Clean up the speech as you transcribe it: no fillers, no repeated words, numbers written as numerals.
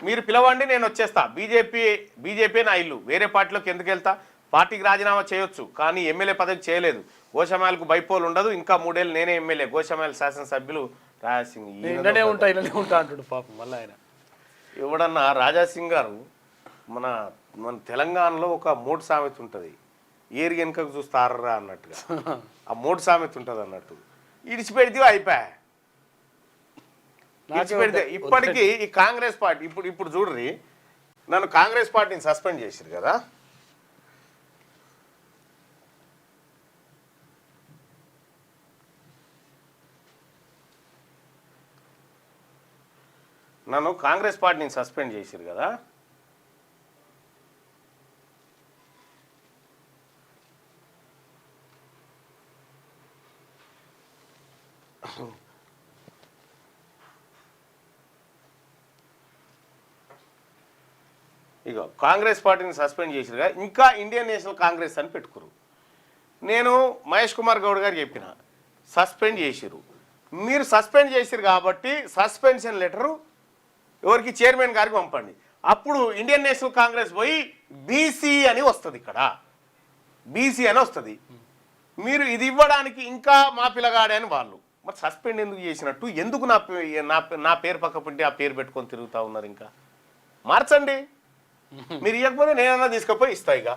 మీరు పిలవండి, నేను వచ్చేస్తా. బీజేపీ నా ఇల్లు, వేరే పార్టీలోకి ఎందుకు వెళ్తా? పార్టీకి రాజీనామా చేయొచ్చు, కానీ ఎమ్మెల్యే పదవి చేయలేదు. గోషామాలకు బైపోల్ ఉండదు. ఇంకా 3 ఏళ్ళు నేనే ఎమ్మెల్యే. గోషామాల శాసనసభ్యులు రాజాసింగ్ ఉంటా అంటాడు పాపం. మళ్ళీ ఆయన ఎవడన్నా రాజాసింగ్ గారు, మన మన తెలంగాణలో ఒక 3 సామెత ఉంటుంది, ఏరి వెనుకకు చూస్తారా అన్నట్టుగా. ఆ 3 సామెత ఉంటుంది అన్నట్టు. ఇడిచిపెడితే అయిపోయా. ఇడిచిపెడితే ఇప్పటికీ ఈ కాంగ్రెస్ పార్టీ ఇప్పుడు చూడ్రి, నన్ను కాంగ్రెస్ పార్టీని సస్పెండ్ చేసిరు కదా. నన్ను కాంగ్రెస్ పార్టీని సస్పెండ్ చేసిరు కదా. ఇగో కాంగ్రెస్ పార్టీని సస్పెండ్ చేసిరుగా, ఇంకా ఇండియన్ నేషనల్ కాంగ్రెస్ అని పెట్టుకురు. నేను మహేష్ కుమార్ గౌడ్ గారు చెప్పిన, సస్పెండ్ చేసిరు. మీరు సస్పెండ్ చేసిరు కాబట్టి సస్పెన్షన్ లెటరు ఎవరికి? చైర్మన్ గారికి పంపండి. అప్పుడు ఇండియన్ నేషనల్ కాంగ్రెస్ పోయి బీసీ అని వస్తుంది, ఇక్కడ బీసీ అని వస్తుంది. మీరు ఇది ఇవ్వడానికి ఇంకా మా పిల్లగాడే అని వాళ్ళు. మరి సస్పెండ్ ఎందుకు చేసినట్టు? ఎందుకు నా పేరు పక్క పుట్టి ఆ పేరు పెట్టుకొని తిరుగుతూ ఉన్నారు? ఇంకా మార్చండి. మీరు ఇవ్వకపోతే నేనన్నా తీసుకుపోయి ఇస్తా. ఇక